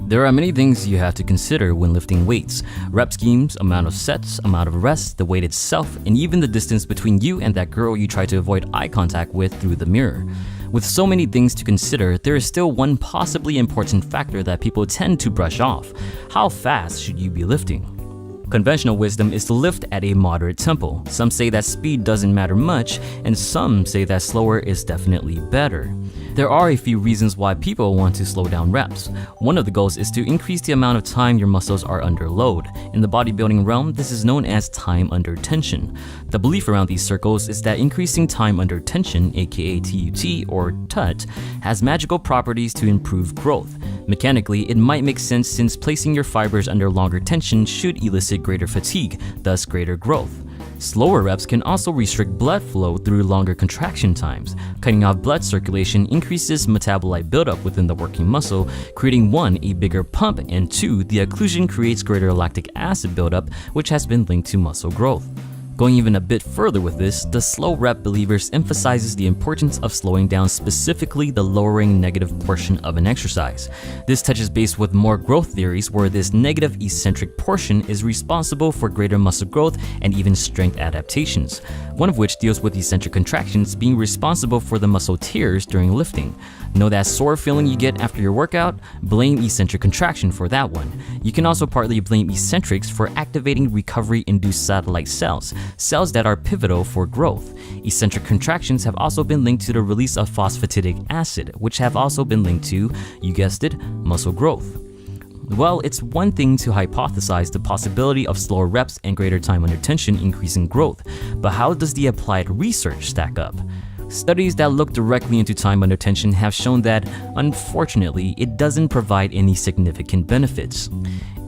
There are many things you have to consider when lifting weights: rep schemes, amount of sets, amount of rest, the weight itself, and even the distance between you and that girl you try to avoid eye contact with through the mirror. With so many things to consider, there is still one possibly important factor that people tend to brush off: how fast should you be lifting? Conventional wisdom is to lift at a moderate tempo. Some say that speed doesn't matter much, and some say that slower is definitely better. There are a few reasons why people want to slow down reps. One of the goals is to increase the amount of time your muscles are under load. In the bodybuilding realm, this is known as time under tension. The belief around these circles is that increasing time under tension, aka TUT or TUT, has magical properties to improve growth. Mechanically, it might make sense since placing your fibers under longer tension should elicit greater fatigue, thus greater growth. Slower reps can also restrict blood flow through longer contraction times. Cutting off blood circulation increases metabolite buildup within the working muscle, creating 1, a bigger pump, and 2, the occlusion creates greater lactic acid buildup, which has been linked to muscle growth. Going even a bit further with this, the slow rep believers emphasizes the importance of slowing down specifically the lowering negative portion of an exercise. This touches base with more growth theories where this negative eccentric portion is responsible for greater muscle growth and even strength adaptations, one of which deals with eccentric contractions being responsible for the muscle tears during lifting. Know that sore feeling you get after your workout? Blame eccentric contraction for that one. You can also partly blame eccentrics for activating recovery-induced satellite cells, cells that are pivotal for growth. Eccentric contractions have also been linked to the release of phosphatidic acid, which have also been linked to, you guessed it, muscle growth. Well, it's one thing to hypothesize the possibility of slower reps and greater time under tension increasing growth, but how does the applied research stack up? Studies that look directly into time under tension have shown that, unfortunately, it doesn't provide any significant benefits.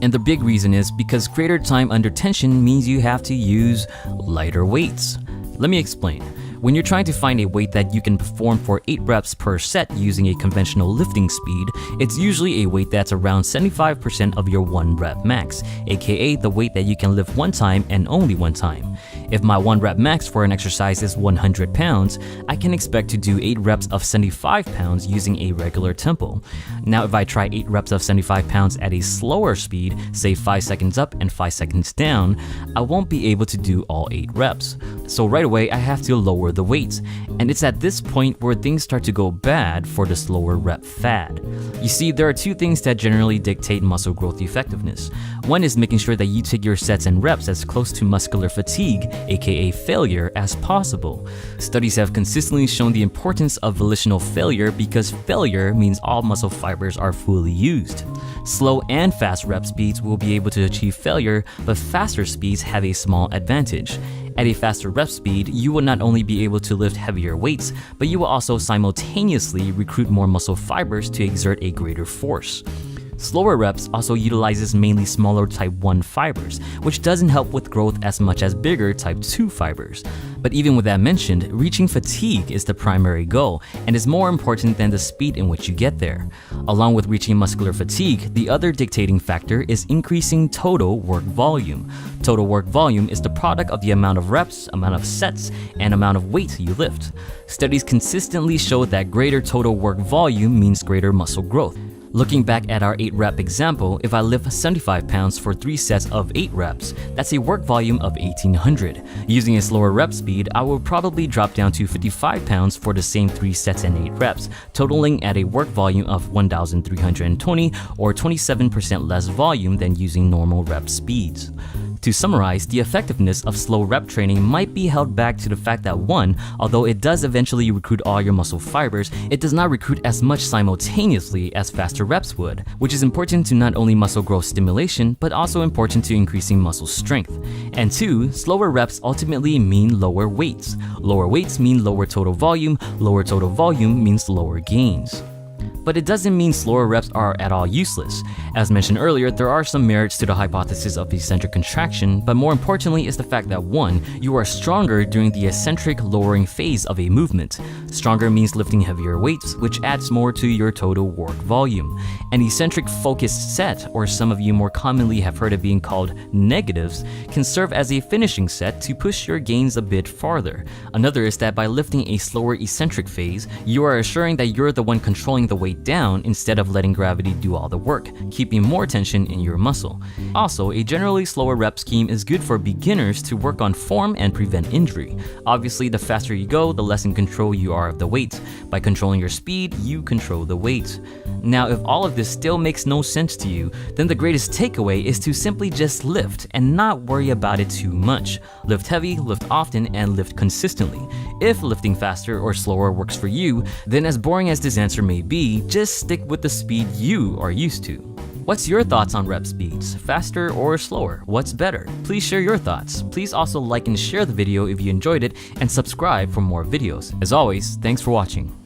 And the big reason is because greater time under tension means you have to use lighter weights. Let me explain. When you're trying to find a weight that you can perform for 8 reps per set using a conventional lifting speed, it's usually a weight that's around 75% of your 1 rep max, aka the weight that you can lift one time and only one time. If my 1 rep max for an exercise is 100 pounds, I can expect to do 8 reps of 75 pounds using a regular tempo. Now if I try 8 reps of 75 pounds at a slower speed, say 5 seconds up and 5 seconds down, I won't be able to do all 8 reps. So right away I have to lower the weights, and it's at this point where things start to go bad for the slower rep fad. You see, there are 2 things that generally dictate muscle growth effectiveness. One is making sure that you take your sets and reps as close to muscular fatigue, aka failure, as possible. Studies have consistently shown the importance of volitional failure because failure means all muscle fibers are fully used. Slow and fast rep speeds will be able to achieve failure, but faster speeds have a small advantage. At a faster rep speed, you will not only be able to lift heavier weights, but you will also simultaneously recruit more muscle fibers to exert a greater force. Slower reps also utilizes mainly smaller type 1 fibers, which doesn't help with growth as much as bigger type 2 fibers. But even with that mentioned, reaching fatigue is the primary goal and is more important than the speed in which you get there. Along with reaching muscular fatigue, the other dictating factor is increasing total work volume. Total work volume is the product of the amount of reps, amount of sets, and amount of weight you lift. Studies consistently show that greater total work volume means greater muscle growth. Looking back at our 8 rep example, if I lift 75 pounds for 3 sets of 8 reps, that's a work volume of 1800. Using a slower rep speed, I will probably drop down to 55 pounds for the same 3 sets and 8 reps, totaling at a work volume of 1320 or 27% less volume than using normal rep speeds. To summarize, the effectiveness of slow rep training might be held back to the fact that 1, although it does eventually recruit all your muscle fibers, it does not recruit as much simultaneously as faster reps would, which is important to not only muscle growth stimulation, but also important to increasing muscle strength. And 2, slower reps ultimately mean lower weights. Lower weights mean lower total volume means lower gains. But it doesn't mean slower reps are at all useless. As mentioned earlier, there are some merits to the hypothesis of eccentric contraction, but more importantly is the fact that 1, you are stronger during the eccentric lowering phase of a movement. Stronger means lifting heavier weights, which adds more to your total work volume. An eccentric focused set, or some of you more commonly have heard it being called negatives, can serve as a finishing set to push your gains a bit farther. Another is that by lifting a slower eccentric phase, you are assuring that you're the one controlling the weight weight down instead of letting gravity do all the work, keeping more tension in your muscle. Also, a generally slower rep scheme is good for beginners to work on form and prevent injury. Obviously, the faster you go, the less in control you are of the weight. By controlling your speed, you control the weight. Now, if all of this still makes no sense to you, then the greatest takeaway is to simply just lift and not worry about it too much. Lift heavy, lift often, and lift consistently. If lifting faster or slower works for you, then as boring as this answer may be, just stick with the speed you are used to. What's your thoughts on rep speeds? Faster or slower? What's better? Please share your thoughts. Please also like and share the video if you enjoyed it, and subscribe for more videos. As always, thanks for watching.